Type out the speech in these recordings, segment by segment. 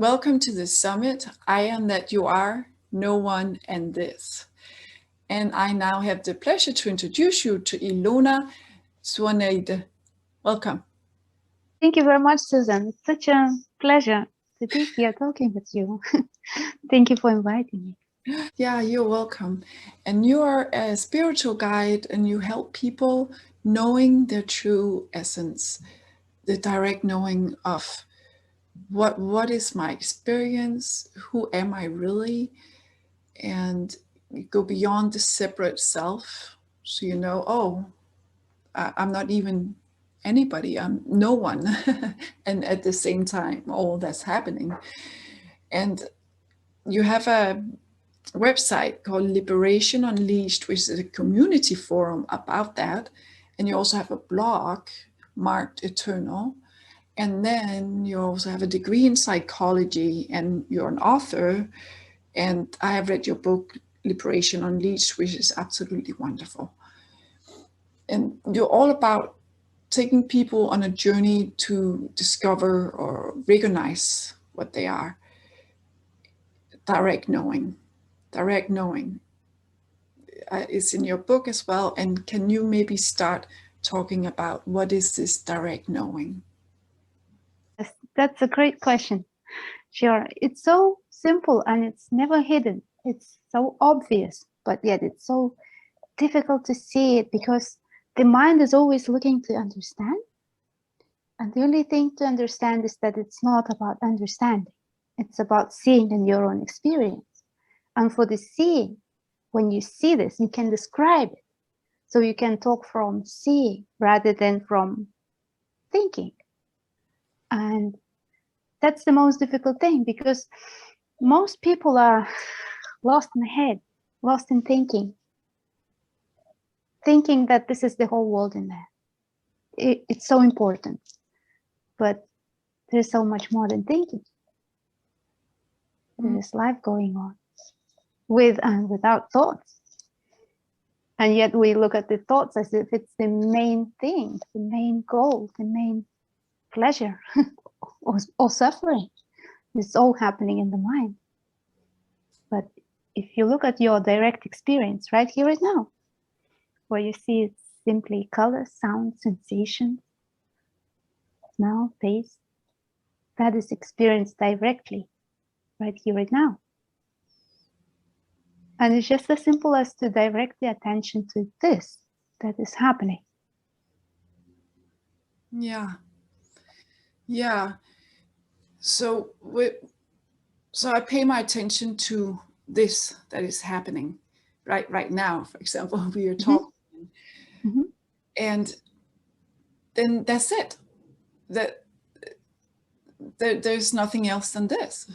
Welcome to the summit. I am that you are, no one and this. And I now have the pleasure to introduce you to Ilona Ciunaite. Welcome. Thank you very much, Susan. It's such a pleasure to be here talking with you. Thank you for inviting me. Yeah, you're welcome. And you are a spiritual guide and you help people knowing their true essence, the direct knowing of what is my experience, who am I really, and go beyond the separate self. So you know, oh, I'm not even anybody, I'm no one. And at the same time, all that's happening. And you have a website called Liberation Unleashed, which is a community forum about that. And you also have a blog marked Eternal. And then you also have a degree in psychology and you're an author. And I have read your book, Liberation Unleashed, which is absolutely wonderful. And you're all about taking people on a journey to discover or recognize what they are. Direct knowing. Direct knowing is in your book as well. And can you maybe start talking about what is this direct knowing? Yes, that's a great question. Sure. It's so simple and it's never hidden. It's so obvious, but yet it's so difficult to see it because the mind is always looking to understand. And the only thing to understand is that it's not about understanding. It's about seeing in your own experience. And for the seeing, when you see this, you can describe it. So you can talk from seeing rather than from thinking. And that's the most difficult thing because most people are lost in the head, lost in thinking that this is the whole world in there. It's so important, but there's so much more than thinking. There's life going on with and without thoughts. And yet we look at the thoughts as if it's the main thing, the main goal, the main pleasure or suffering. It's all happening in the mind. But if you look at your direct experience right here, right now, where you see it's simply color, sound, sensation, smell, taste, that is experienced directly right here, right now. And it's just as simple as to direct the attention to this that is happening. Yeah. Yeah. So I pay my attention to this that is happening right now. For example, we are talking, and then that's it. There's nothing else than this.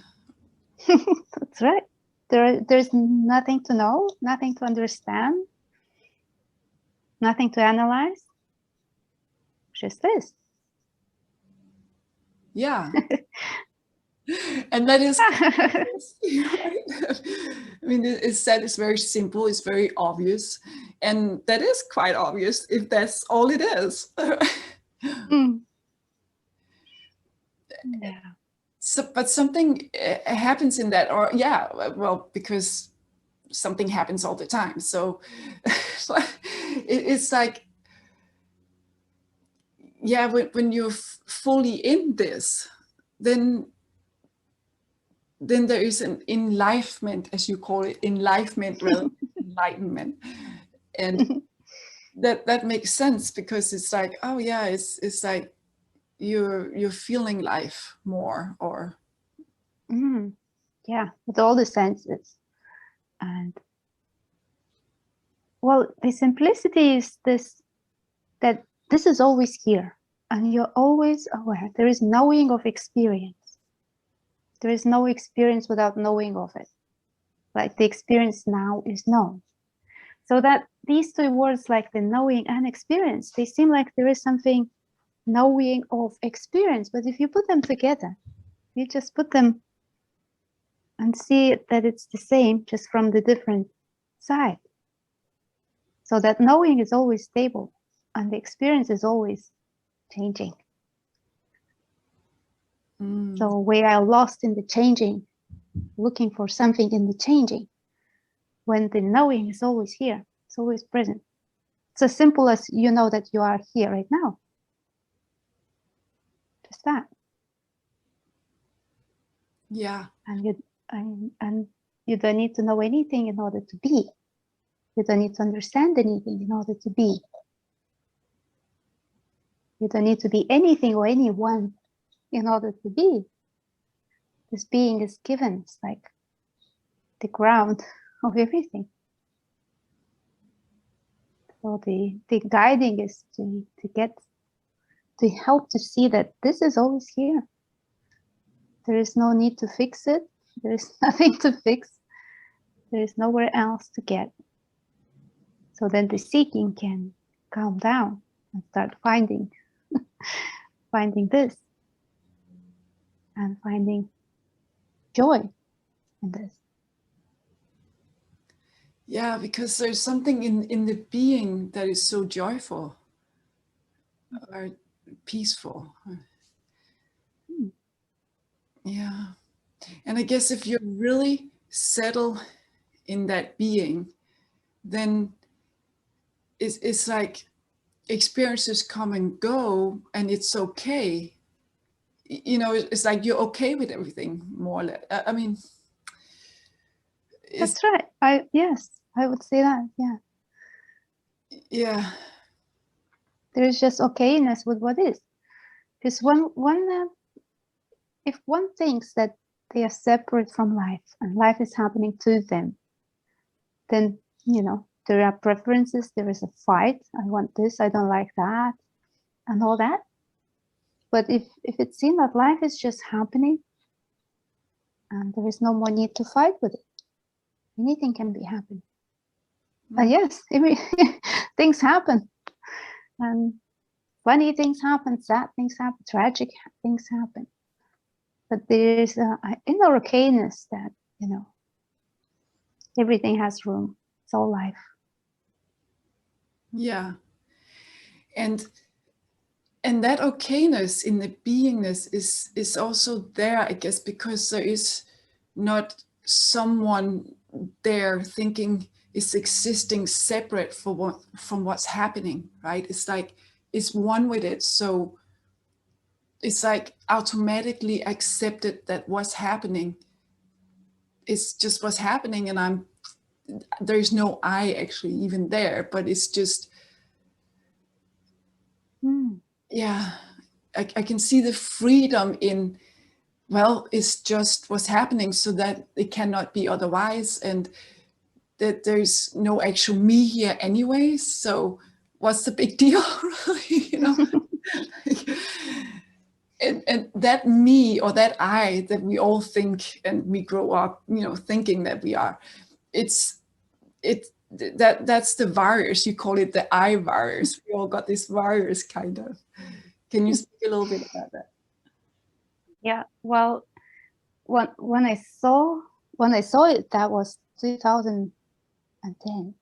That's right. There's nothing to know, nothing to understand, nothing to analyze. Just this. Yeah. And that is, right? I mean, it's said it's very simple, it's very obvious. And that is quite obvious if that's all it is. Yeah. So, but something happens in that, or yeah, well, because something happens all the time. So it's like, yeah, when you're fully in this, then there is an enlightenment, as you call it, enlightenment rather than enlightenment. And that makes sense because it's like, oh yeah, it's like you're feeling life more, or yeah, with all the senses. And well, the simplicity is this, that this is always here and you're always aware. There is knowing of experience. There is no experience without knowing of it. Like the experience now is known. So that these two words, like the knowing and experience, they seem like there is something knowing of experience. But if you put them together, you just put them and see that it's the same, just from the different side. So that knowing is always stable and the experience is always changing. Mm. So we are lost in the changing, looking for something in the changing, when the knowing is always here, it's always present. It's as simple as you know that you are here right now. Just that. Yeah. And you don't need to know anything in order to be. You don't need to understand anything in order to be. You don't need to be anything or anyone in order to be. This being is given. It's like the ground of everything. So the guiding is to help to see that this is always here. There is no need to fix it. There is nothing to fix. There is nowhere else to get. So then the seeking can calm down and start finding this and finding joy in this. Yeah, because there's something in the being that is so joyful or peaceful. Yeah. And I guess if you really settle in that being, then it's like experiences come and go and it's okay. You know, it's like you're okay with everything, more or less. I mean, That's right. Yes, I would say that. Yeah. Yeah. There is just okayness with what is. Because if one thinks that they are separate from life and life is happening to them, then, there are preferences, there is a fight. I want this, I don't like that, and all that. But if it's seen that life is just happening and there is no more need to fight with it, anything can be happening. And yes, things happen. And funny things happen, sad things happen, tragic things happen. But there is an inner okayness that, everything has room. It's all life. Yeah. And that okayness in the beingness is also there, I guess, because there is not someone there thinking is existing separate from what's happening, right? It's like it's one with it. So it's like automatically accepted that what's happening is just what's happening, and there's no I actually even there, but it's just yeah, I can see the freedom in, well, it's just what's happening, so that it cannot be otherwise, and that there's no actual me here anyway, so what's the big deal? Really, and that me or that I that we all think and we grow up, thinking that we are, that's the virus. You call it the I virus. We all got this virus, kind of. Can you speak a little bit about that? Yeah, well, when I saw it, that was 2010.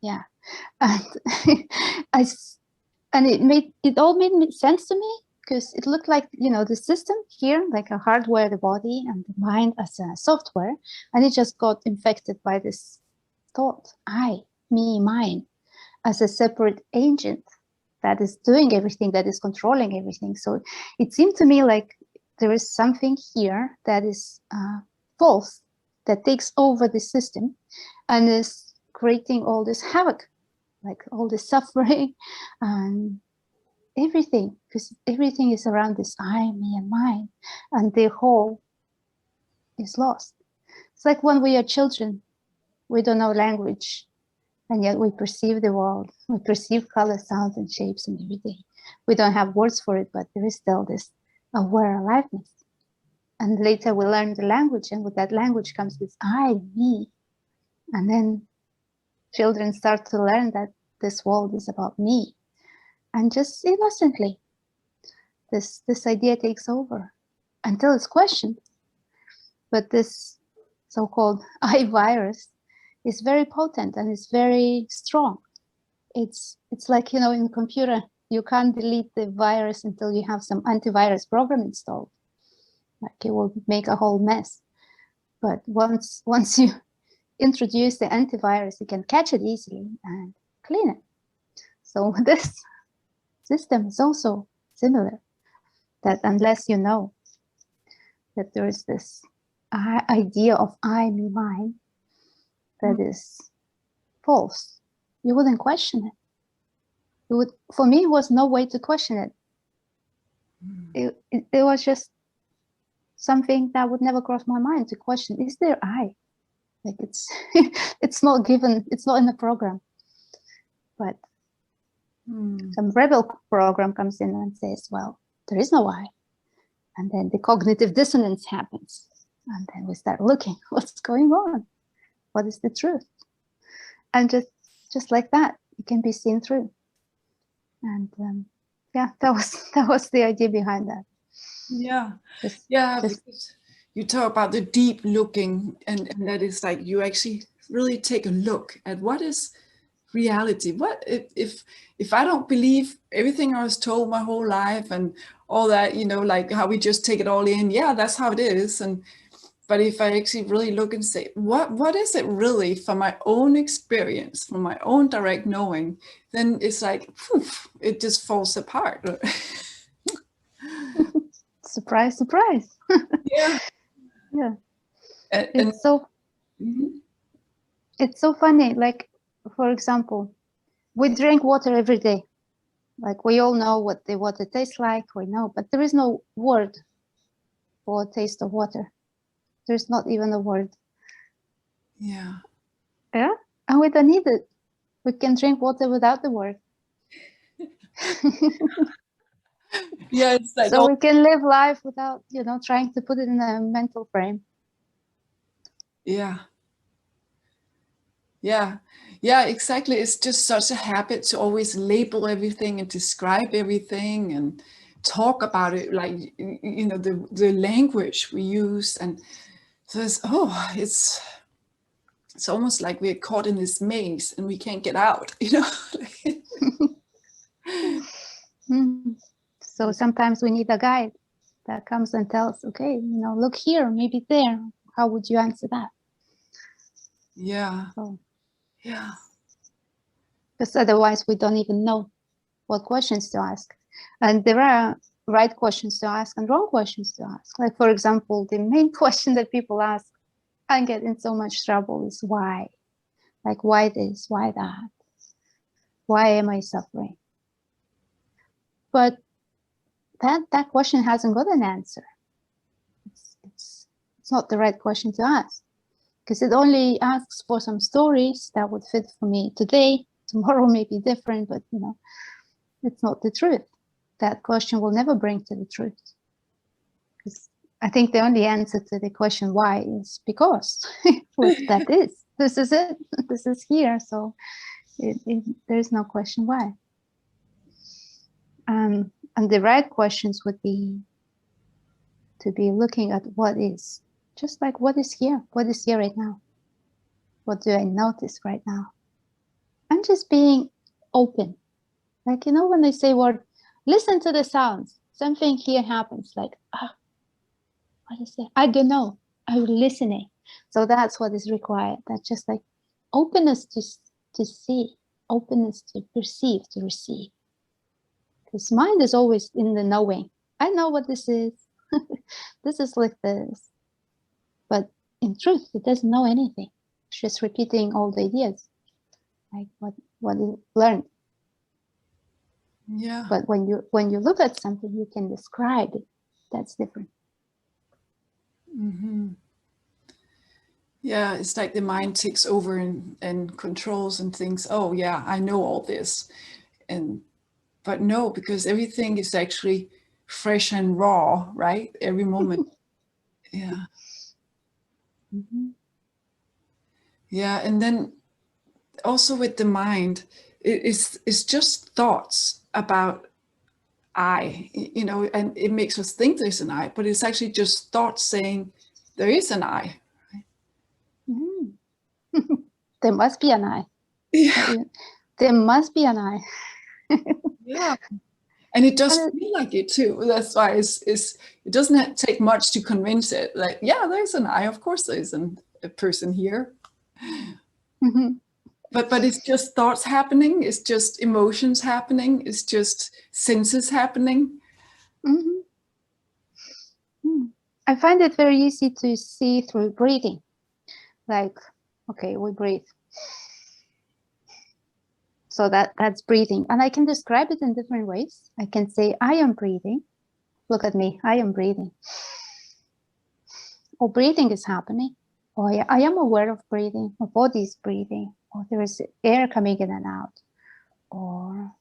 Yeah, and it all made sense to me, because it looked like, the system here, like a hardware, the body and the mind as a software, and it just got infected by this thought, I, me, mine, as a separate agent that is doing everything, that is controlling everything. So it seemed to me like there is something here that is false, that takes over the system and is creating all this havoc, like all this suffering and everything, because everything is around this I, me, and mine, and the whole is lost. It's like when we are children, we don't know language, and yet we perceive the world. We perceive colors, sounds, and shapes and everything. We don't have words for it, but there is still this aware aliveness. And later we learn the language, and with that language comes this I, me. And then children start to learn that this world is about me. And just innocently, this idea takes over until it's questioned. But this so-called I virus is very potent and it's very strong. It's like, in a computer, you can't delete the virus until you have some antivirus program installed. like it will make a whole mess. But once you introduce the antivirus, you can catch it easily and clean it. So this system is also similar, that unless you know that there is this idea of I, me, mine, that is false, you wouldn't question it. For me, it was no way to question it. It was just something that would never cross my mind to question. Is there I? Like it's it's not given. It's not in the program. But some rebel program comes in and says, "Well, there is no I," and then the cognitive dissonance happens, and then we start looking, what's going on? What is the truth? And just like that, it can be seen through. And yeah, that was the idea behind that. Yeah, because you talk about the deep looking, and that is like you actually really take a look at what is reality. What if I don't believe everything I was told my whole life and all that, you know, like how we just take it all in. Yeah, that's how it is. But if I actually really look and say, what is it really from my own experience, from my own direct knowing, then it's like, poof, it just falls apart. Surprise, surprise. Yeah. Yeah. And it's so funny. Like, for example, we drink water every day. Like we all know what the water tastes like, we know, but there is no word for taste of water. There's not even a word. Yeah. Yeah. And we don't need it. We can drink water without the word. Yeah, it's like so we can live life without, you know, trying to put it in a mental frame. Yeah. Yeah. Yeah, exactly. It's just such a habit to always label everything and describe everything and talk about it, like, you know, the language we use. And so it's almost like we're caught in this maze and we can't get out, you know. So sometimes we need a guide that comes and tells, okay, you know, look here, maybe there. How would you answer that? Yeah. So, yeah. Because otherwise we don't even know what questions to ask. And there are right questions to ask and wrong questions to ask. Like, for example, the main question that people ask, I get in so much trouble, is why? Like, why this? Why that? Why am I suffering? But that question hasn't got an answer. It's not the right question to ask, because it only asks for some stories that would fit for me today. Tomorrow may be different, but you know, it's not the truth. That question will never bring to the truth. Because I think the only answer to the question why is because that is. This is it. This is here. So there is no question why. And the right questions would be to be looking at what is. Just like what is here? What is here right now? What do I notice right now? And just being open. Like, you know, when they say word, listen to the sounds. Something here happens. Like, what is it? I don't know. I'm listening. So that's what is required. That's just like openness to see, openness to perceive, to receive. Because mind is always in the knowing. I know what this is. This is like this. But in truth, it doesn't know anything. It's just repeating all the ideas, like what it learned. Yeah. But when you look at something, you can describe it. That's different. Mm-hmm. Yeah, it's like the mind takes over and controls and thinks, oh yeah, I know all this. But no, because everything is actually fresh and raw, right? Every moment. Yeah. Mm-hmm. Yeah. And then also with the mind, it's just thoughts about I, you know, and it makes us think there's an I, but it's actually just thoughts saying there is an I. Mm-hmm. There must be an I. Yeah. There must be an I. Yeah. And it does And feel like it too. That's why it doesn't take much to convince it. Like, yeah, there's an I. Of course, there's a person here. mhm, But it's just thoughts happening. It's just emotions happening. It's just senses happening. mhm, mm. I find it very easy to see through breathing. Like, okay, we breathe. So that's breathing. And I can describe it in different ways. I can say, I am breathing. Look at me, I am breathing. Or breathing is happening. Or I am aware of breathing. My body is breathing. Or there is air coming in and out. Or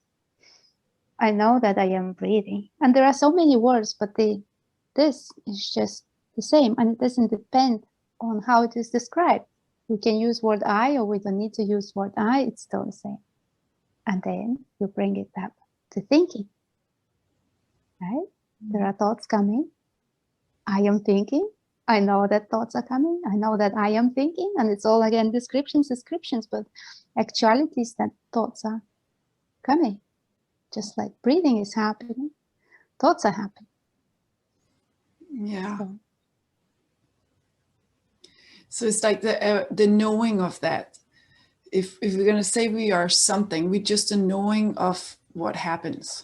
I know that I am breathing. And there are so many words, but this is just the same. And it doesn't depend on how it is described. We can use word I, or we don't need to use word I. It's still the same. And then you bring it back to thinking, right? There are thoughts coming. I am thinking. I know that thoughts are coming. I know that I am thinking. And it's all, again, descriptions, but actuality is that thoughts are coming. Just like breathing is happening, thoughts are happening. Yeah. So it's like the knowing of that. If we're going to say we are something, we're just a knowing of what happens.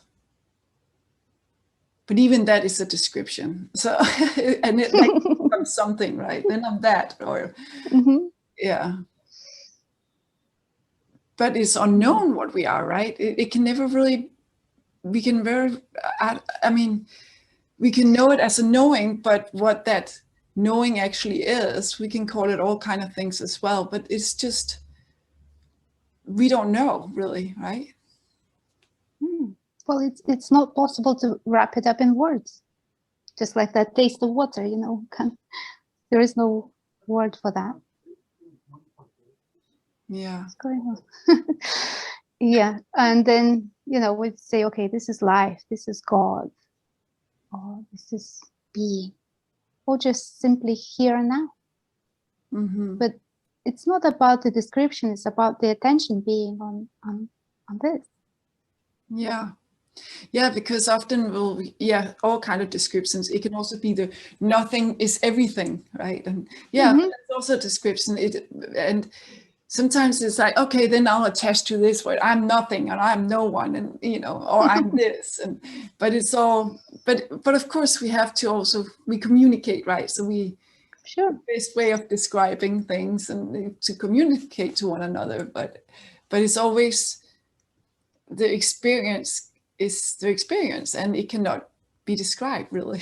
But even that is a description. So, and it like I'm something, right? Then I'm that, or Mm-hmm. yeah. But it's unknown what we are, right? It can never really. We can very. I mean, we can know it as a knowing, but what that knowing actually is, we can call it all kind of things as well. But it's just we don't know really, right? Well, it's not possible to wrap it up in words. Just like that taste of water, you know, there is no word for that. Yeah. What's going on? Yeah, and then, you know, we'd say, okay, this is life, this is God, or this is being, or just simply here and now. Mm-hmm. But it's not about the description, it's about the attention being on this. Yeah. Yeah, because often all kind of descriptions. It can also be the nothing is everything, right? And yeah, Mm-hmm. that's also a description. And sometimes it's like, okay, then I'll attach to this word. I'm nothing and I'm no one, and or I'm this. But it's all but of course we have to also we communicate, right? So Sure. the best way of describing things and to communicate to one another, but it's always the experience is the experience and it cannot be described really.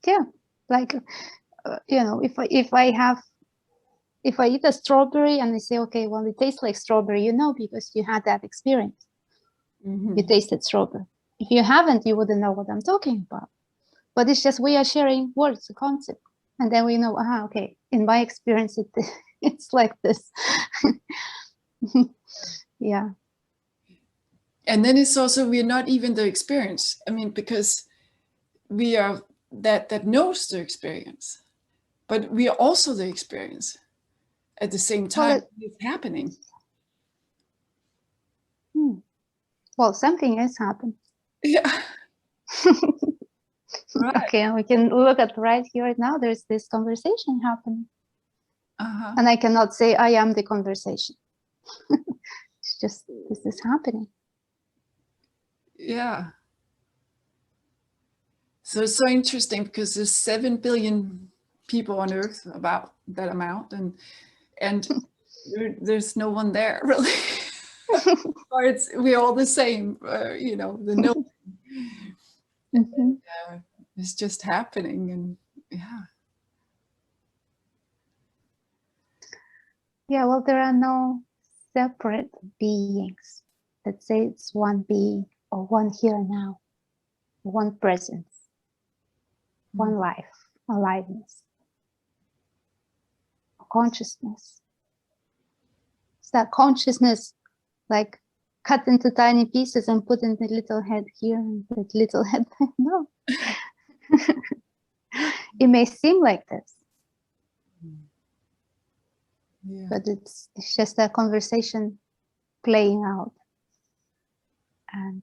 Yeah, like if I eat a strawberry and I say, okay, well, it tastes like strawberry, because you had that experience. Mm-hmm. You tasted strawberry. If you haven't, you wouldn't know what I'm talking about. But it's just we are sharing words, a concept, and then we know, okay, in my experience, it's like this. Yeah. And then it's also we're not even the experience. I mean, because we are that knows the experience, but we are also the experience at the same time. It's happening. Well, something has happened. Yeah. Right. Okay, we can look at right here, right now. There's this conversation happening. Uh-huh. And I cannot say I am the conversation. It's just this is happening. Yeah. So it's so interesting because there's 7 billion people on Earth, about that amount, and there's no one there really. Or we're all the same, the no. Mm-hmm. It's just happening, and yeah. Yeah, well, there are no separate beings. Let's say it's one being or one here and now, one presence, one life, aliveness, consciousness. It's that consciousness like cut into tiny pieces and put in the little head here and the little head there. No. It may seem like this. Yeah. But it's just a conversation playing out. And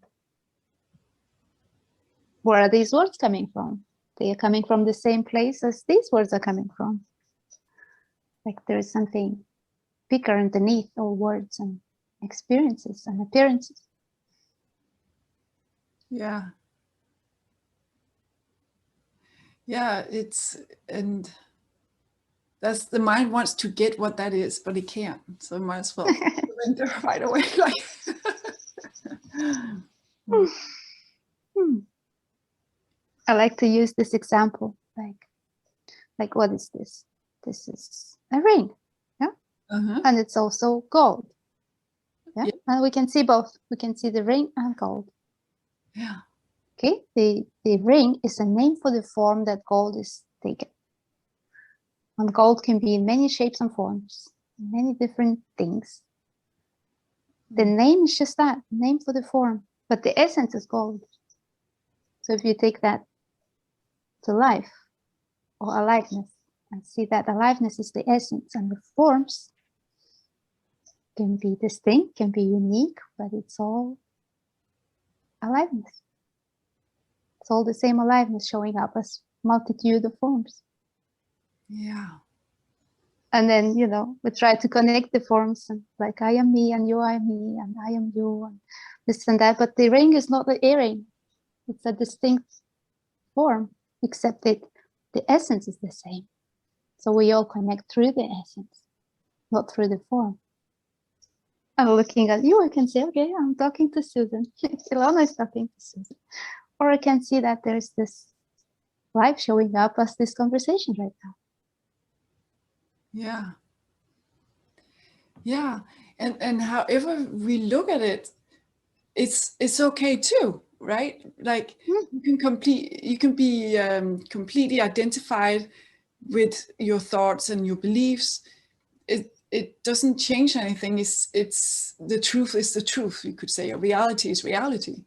where are these words coming from? They are coming from the same place as these words are coming from. Like there is something bigger underneath all words and experiences and appearances. Yeah. Yeah, and that's the mind wants to get what that is, but it can't. So it might as well surrender right away. Like I like to use this example, like what is this? This is a ring, yeah, and it's also gold, yeah? Yeah. And we can see both. We can see the ring and gold. Yeah. Okay, the ring is a name for the form that gold is taken. And gold can be in many shapes and forms, many different things. The name is just that, name for the form, but the essence is gold. So if you take that to life or aliveness and see that aliveness is the essence, and the forms can be distinct, can be unique, but it's all aliveness. It's all the same aliveness showing up as multitude of forms. Yeah. And then, you know, we try to connect the forms, and like I am me and you are me and I am you and this and that. But the ring is not the earring. It's a distinct form, except that the essence is the same. So we all connect through the essence, not through the form. I'm looking at you, I can say, okay, I'm talking to Susan. Ilona is talking to Susan. Or I can see that there's this life showing up as this conversation right now. Yeah. Yeah. And however we look at it, it's okay too, right? Like you can be completely identified with your thoughts and your beliefs. It doesn't change anything. It's the truth is the truth, you could say, or reality is reality.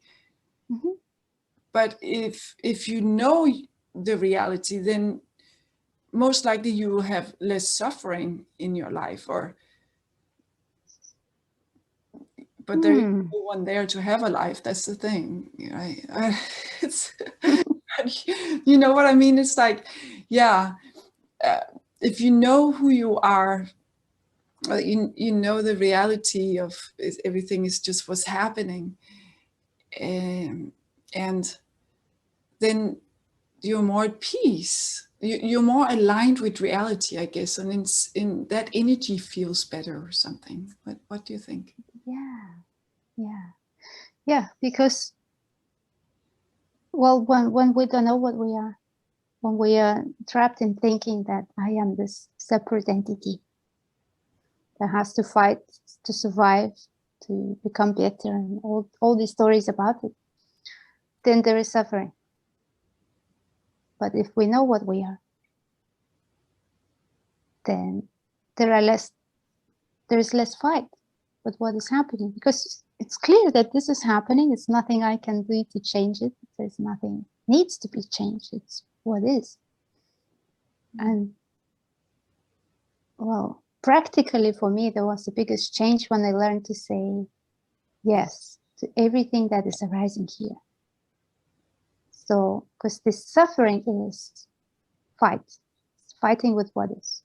But if you know the reality, then most likely you will have less suffering in your life, but there is no one there to have a life. That's the thing, right? It's you know what I mean? It's like, yeah, if you know who you are, you know the reality of everything is just what's happening, and then you're more at peace. You're more aligned with reality, I guess, and in that energy feels better or something. What do you think? Yeah, because, well, when we don't know what we are, when we are trapped in thinking that I am this separate entity that has to fight to survive, to become better, and all these stories about it, then there is suffering. But if we know what we are, then there is less fight with what is happening, because it's clear that this is happening. It's nothing I can do to change it. There's nothing needs to be changed. It's what is. And well, practically for me, there was the biggest change when I learned to say yes to everything that is arising here. So, because this suffering is fighting with what is.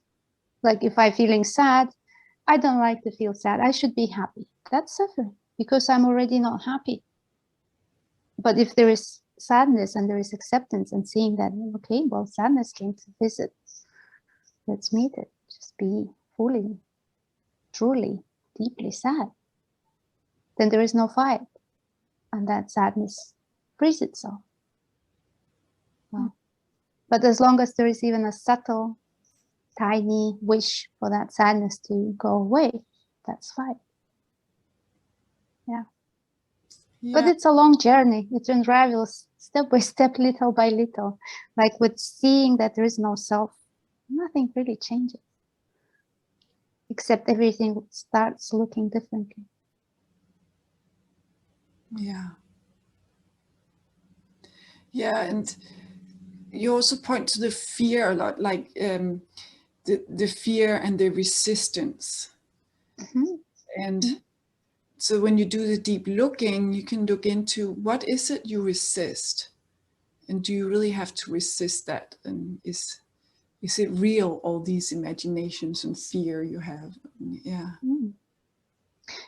Like if I'm feeling sad, I don't like to feel sad. I should be happy. That's suffering because I'm already not happy. But if there is sadness and there is acceptance and seeing that, okay, well, sadness came to visit. Let's meet it. Just be fully, truly, deeply sad. Then there is no fight. And that sadness frees itself. Well, but as long as there is even a subtle, tiny wish for that sadness to go away, that's fine. Yeah. But it's a long journey. It unravels step by step, little by little. Like with seeing that there is no self, nothing really changes. Except everything starts looking differently. Yeah. Yeah, and you also point to the fear a lot, like the fear and the resistance. And so when you do the deep looking, you can look into what is it you resist? And do you really have to resist that? And is it real, all these imaginations and fear you have? Yeah.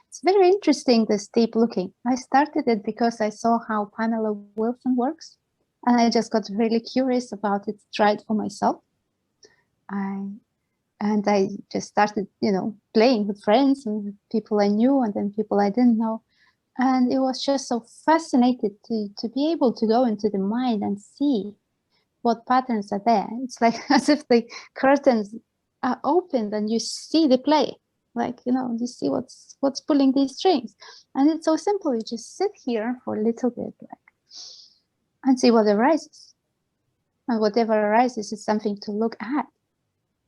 It's very interesting, this deep looking. I started it because I saw how Pamela Wilson works, and I just got really curious about it, tried for myself. And I just started, playing with friends and people I knew and then people I didn't know. And it was just so fascinated to be able to go into the mind and see what patterns are there. It's like as if the curtains are opened and you see the play. Like, you see what's pulling these strings. And it's so simple. You just sit here for a little bit, and see what arises. And whatever arises is something to look at.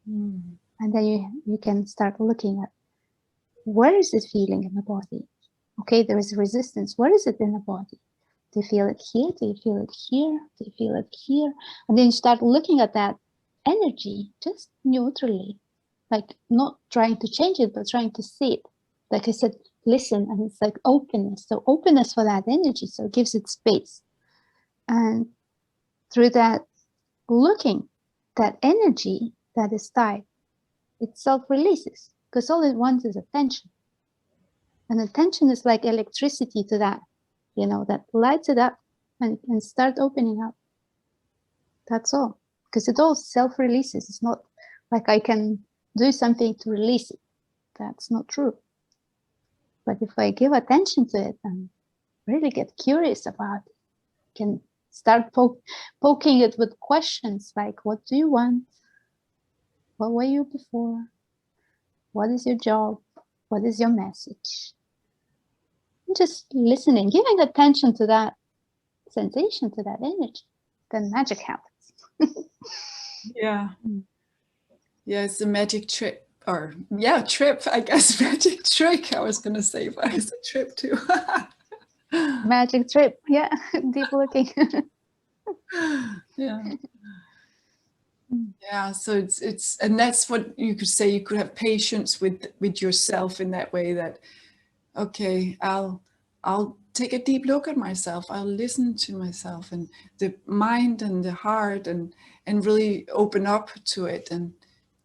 And then you can start looking at, where is it feeling in the body? Okay, there is resistance. Where is it in the body? Do you feel it here? Do you feel it here? Do you feel it here? And then you start looking at that energy just neutrally, like not trying to change it, but trying to see it. Like I said, listen, and it's like openness. So openness for that energy, so it gives it space. And through that looking, that energy that is tied, it self-releases, because all it wants is attention. And attention is like electricity to that, that lights it up and start opening up. That's all. Because it all self-releases. It's not like I can do something to release it. That's not true. But if I give attention to it and really get curious about it, can start poking it with questions like, what do you want? What were you before? What is your job? What is your message? Just listening, giving attention to that sensation, to that energy, then magic happens. Yeah. Yeah, it's a magic trip. Or trip, I guess. Magic trick, I was going to say, but it's a trip too. Magic trip, yeah. Deep looking. Yeah. Yeah, so it's and that's what you could say. You could have patience with yourself in that way, that okay, I'll take a deep look at myself. I'll listen to myself and the mind and the heart, and really open up to it and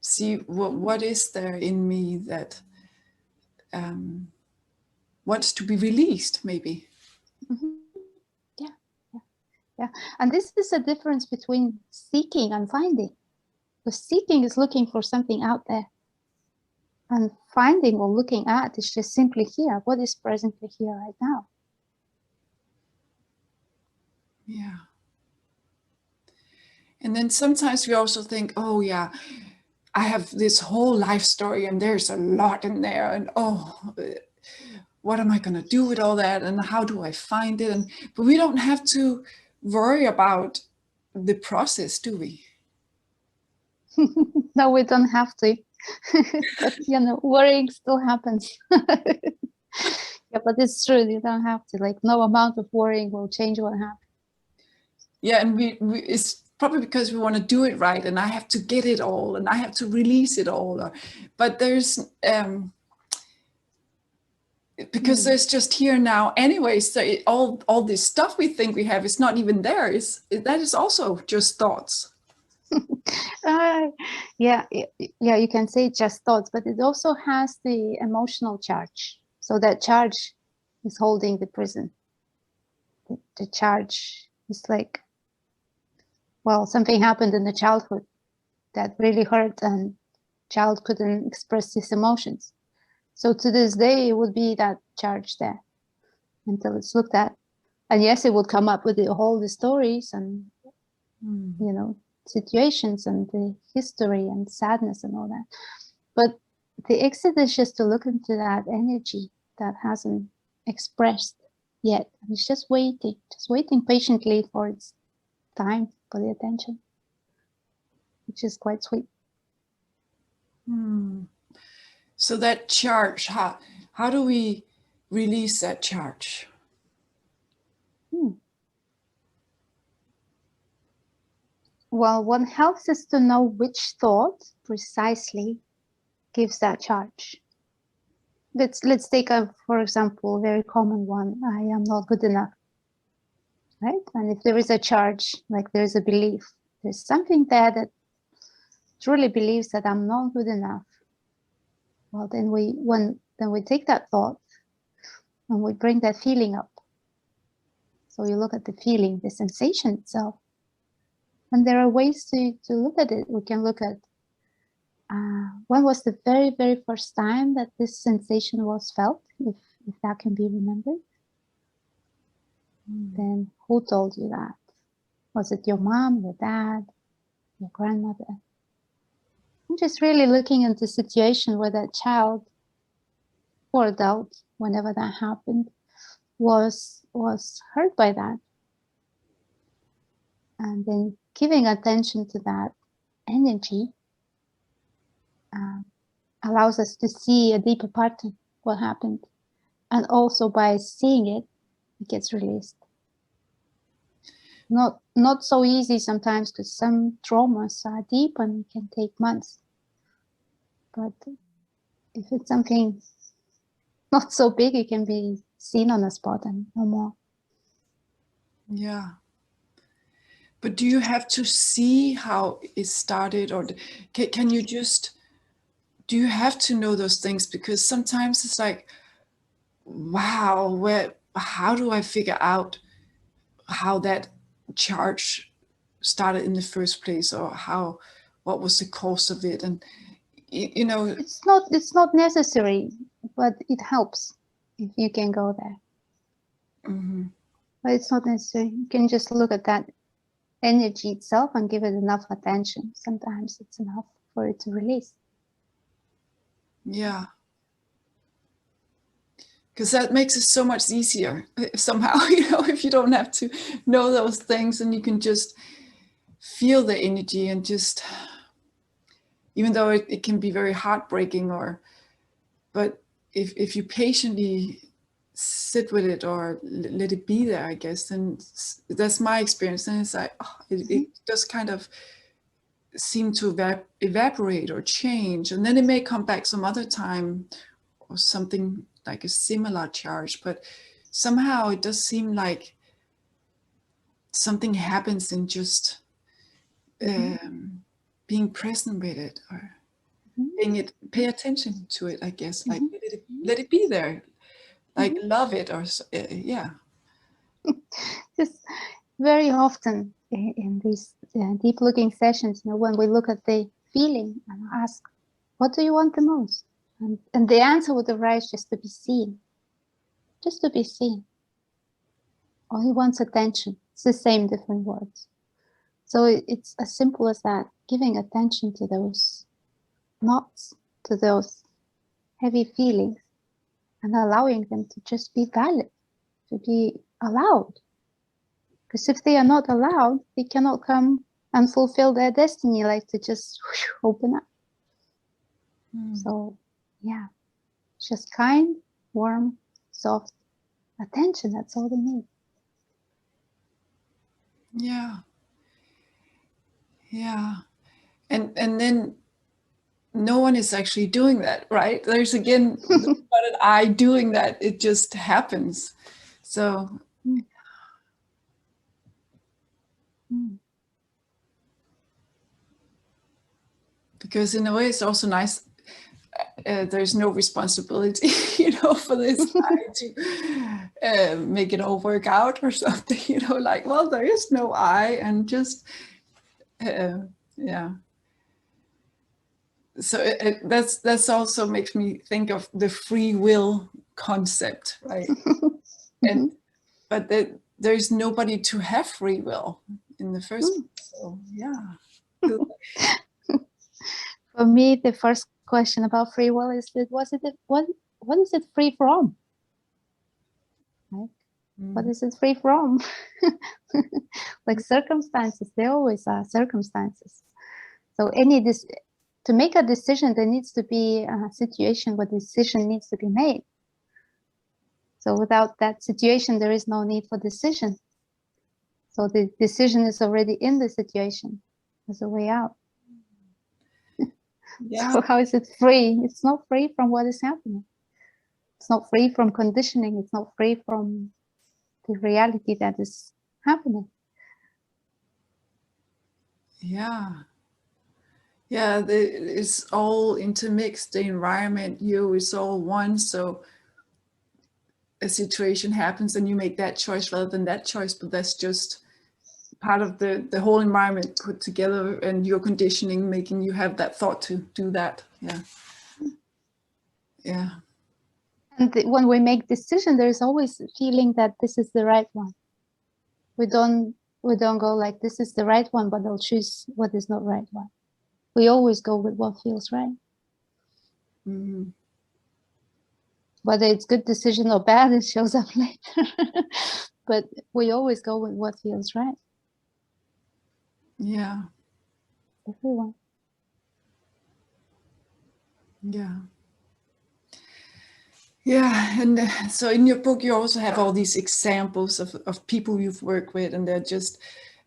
see what is there in me that wants to be released, maybe. Yeah. And this is a difference between seeking and finding. Because seeking is looking for something out there. And finding or looking at is just simply here. What is presently here right now? Yeah. And then sometimes we also think, oh yeah, I have this whole life story and there's a lot in there, and what am I going to do with all that, and how do I find it? But we don't have to worry about the process, do we? No, we don't have to. But worrying still happens. Yeah, but it's true, you don't have to. Like, no amount of worrying will change what happens. Yeah, and we it's probably because we want to do it right, and I have to get it all, and I have to release it all. But there's because there's just here now anyway. So all this stuff we think we have is not even there. That is also just thoughts. Yeah, you can say just thoughts, but it also has the emotional charge. So that charge is holding the prison. The charge is like, well, something happened in the childhood that really hurt, and child couldn't express his emotions. So to this day, it would be that charge there until it's looked at. And yes, it would come up with all the stories and, situations and the history and sadness and all that. But the exit is just to look into that energy that hasn't expressed yet. And it's just waiting patiently for its time, for the attention, which is quite sweet. So that charge, how do we release that charge? Well, what helps is to know which thought precisely gives that charge. Let's take for example, a very common one. I am not good enough. right? And if there is a charge, like there is a belief, there's something there that truly believes that I'm not good enough. Well, then we take that thought and we bring that feeling up. So you look at the feeling, the sensation itself. And there are ways to look at it. We can look at when was the very, very first time that this sensation was felt, if that can be remembered. Then who told you that? Was it your mom, your dad, your grandmother? I'm just really looking into the situation where that child or adult, whenever that happened, was hurt by that. And then giving attention to that energy allows us to see a deeper part of what happened. And also by seeing it, it gets released. Not so easy sometimes, because some traumas are deep and can take months. But if it's something not so big, it can be seen on the spot and no more. Yeah. But do you have to see how it started, or can you just, do you have to know those things? Because sometimes it's like, wow, how do I figure out how that charge started in the first place, or what was the cause of it? And you know, it's not necessary, but it helps if you can go there. But it's not necessary. You can just look at that energy itself and give it enough attention. Sometimes it's enough for it to release. Yeah. Because that makes it so much easier somehow, if you don't have to know those things, and you can just feel the energy, and just, even though it can be very heartbreaking, but if you patiently sit with it or let it be there, I guess, then that's my experience. And it's like, it just kind of seem to evaporate or change, and then it may come back some other time, or something like a similar charge, but somehow it does seem like something happens in just being present with it, or pay attention to it, I guess, like let it be there, like love it, or yeah. Just very often in these deep looking sessions, when we look at the feeling and ask, what do you want the most? And the answer would arise just to be seen. Just to be seen. Or he wants attention. It's the same, different words. So it's as simple as that, giving attention to those knots, to those heavy feelings, and allowing them to just be valid, to be allowed. Because if they are not allowed, they cannot come and fulfill their destiny, like to just open up. So, yeah, just kind, warm, soft attention. That's all they need. Yeah. Yeah. And then no one is actually doing that, right? There's again not an I doing that. It just happens. So because in a way it's also nice, there's no responsibility, for this guy to make it all work out or something, like, well, there is no I, and just yeah. So that's also makes me think of the free will concept, right? But there's nobody to have free will in the first place. So yeah. For me, the first question about free will is that what is it free from? Right? What is it free from? Like circumstances, there always are circumstances. So to make a decision, there needs to be a situation where the decision needs to be made. So without that situation, there is no need for decision. So the decision is already in the situation. There's a way out. Yeah. So how is it free? It's not free from what is happening. It's not free from conditioning. It's not free from the reality that is happening. Yeah. Yeah, it's all intermixed. The environment, you, it's all one. So a situation happens and you make that choice rather than that choice, but that's just part of the whole environment put together, and your conditioning making you have that thought to do that. Yeah. Yeah. And when we make decision, there's always a feeling that this is the right one. We don't go like this is the right one, but I'll choose what is not right one. We always go with what feels right. Mm-hmm. Whether it's good decision or bad, it shows up later. But we always go with what feels right. Yeah. Everyone. Yeah. Yeah, and so in your book, you also have all these examples of people you've worked with, and they're just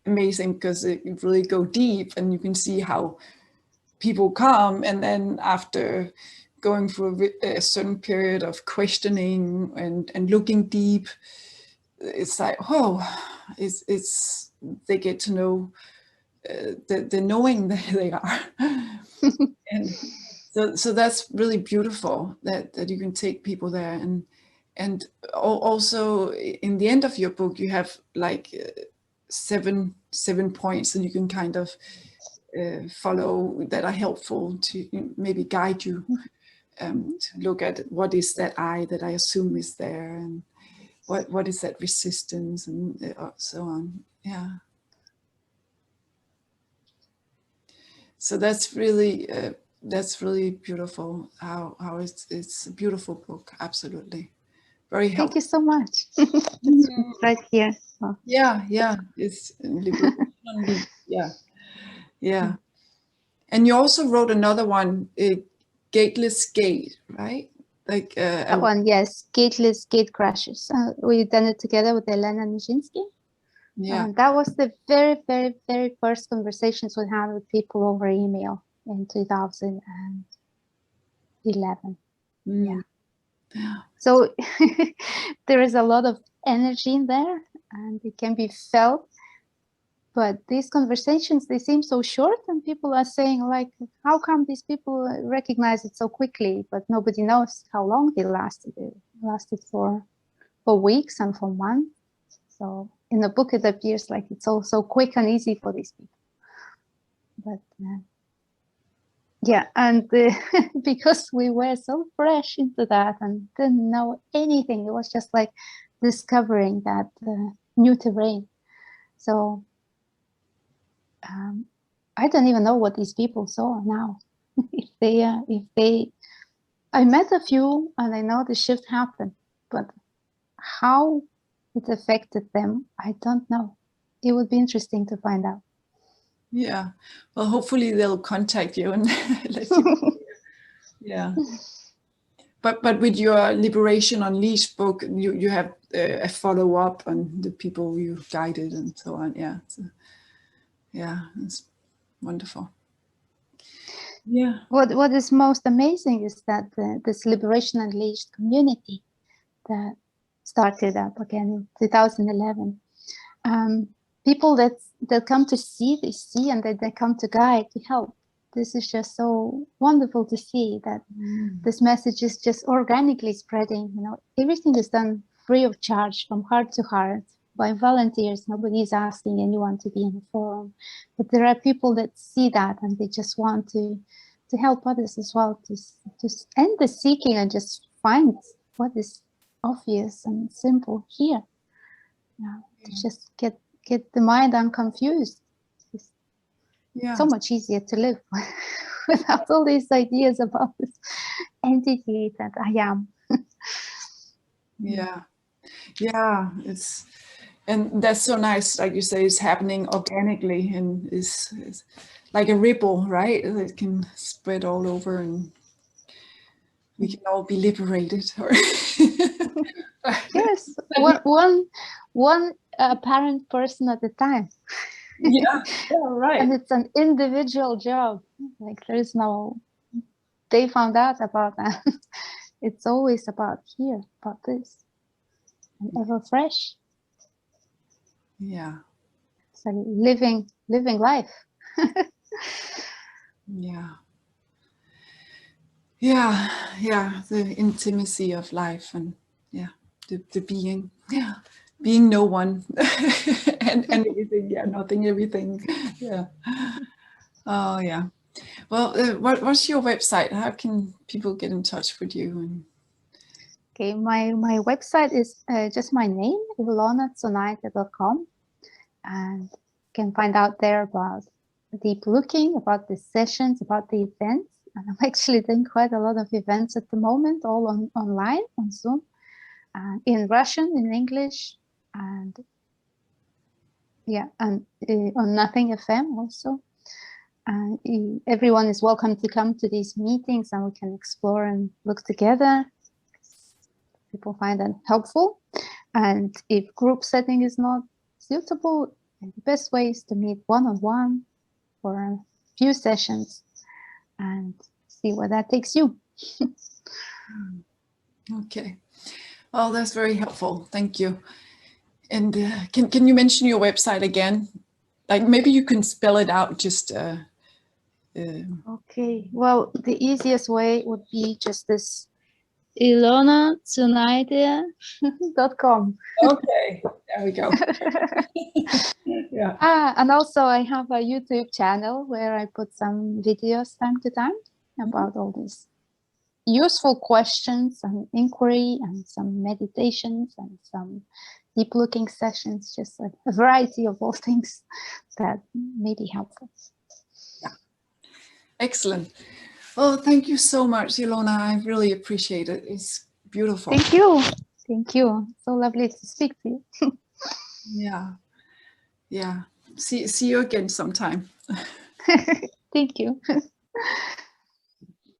amazing because you really go deep, and you can see how people come, and then after going through a certain period of questioning and looking deep, it's like, oh, it's they get to know the knowing that they are, and so that's really beautiful that you can take people there, and also in the end of your book you have like seven points, and you can kind of follow that are helpful to maybe guide you to look at what is that I that I assume is there, and what is that resistance, and so on. Yeah. So that's really beautiful. How it's a beautiful book. Absolutely, very Thank you helpful. so much. It's right here. Oh. Yeah. It's liberation. Yeah. And you also wrote another one, Gateless Gate, right? Like That one, yes, Gateless Gate Crashes. We done it together with Ilona Nijinsky. yeah. That was the very, very, very first conversations we had with people over email in 2011. Mm. Yeah. So there is a lot of energy in there, and it can be felt. But these conversations, they seem so short, and people are saying like, how come these people recognize it so quickly, but nobody knows how long they lasted. It lasted for weeks and for months. So in the book, it appears like it's all so quick and easy for these people. But yeah, and because we were so fresh into that and didn't know anything, it was just like discovering that new terrain. So I don't even know what these people saw now. if they, I met a few and I know the shift happened, but how it affected them, I don't know. It would be interesting to find out. Yeah. Well, hopefully they'll contact you and let you. Yeah. But with your Liberation Unleashed book, you have a follow up on the people you guided and so on. Yeah. So, yeah, it's wonderful. Yeah. What is most amazing is that this Liberation Unleashed community that started up again in 2011. People that come to see, they see, and they come to guide, to help. This is just so wonderful to see that this message is just organically spreading. You know, everything is done free of charge, from heart to heart, by volunteers. Nobody is asking anyone to be in a forum, but there are people that see that and they just want to help others as well, to end the seeking and just find what is obvious and simple here. To just get the mind unconfused. It's so much easier to live without all these ideas about this entity that I am. Yeah. And that's so nice, like you say, it's happening organically, and is like a ripple, right? It can spread all over, and we can all be liberated. Yes, one apparent person at a time. Yeah, right. And it's an individual job. Like there is no, they found out about that. It's always about here, about this, and ever fresh. Yeah. So living life. Yeah. Yeah. Yeah. The intimacy of life, and yeah, the being. Yeah. Being no one and everything. Yeah. Nothing, everything. Yeah. Oh, yeah. Well, what's your website? How can people get in touch with you? And Okay, my website is just my name, ilonacuniate.com, and you can find out there about deep looking, about the sessions, about the events. And I'm actually doing quite a lot of events at the moment, all online on Zoom, in Russian, in English, and yeah, and on Nothing FM also. And everyone is welcome to come to these meetings, and we can explore and look together. People find that helpful. And if group setting is not suitable, the best way is to meet one-on-one for a few sessions and see where that takes you. okay. Oh, that's very helpful. Thank you. And can you mention your website again? Like maybe you can spell it out. Just okay. Well, the easiest way would be just this IlonaCiunaite.com. Okay, there we go. Yeah. And also I have a YouTube channel where I put some videos time to time about all these useful questions and inquiry and some meditations and some deep looking sessions, just a variety of all things that may be helpful. Yeah. Excellent. Well, thank you so much, Ilona. I really appreciate it. It's beautiful. Thank you. Thank you. So lovely to speak to you. Yeah. Yeah. See you again sometime. Thank you.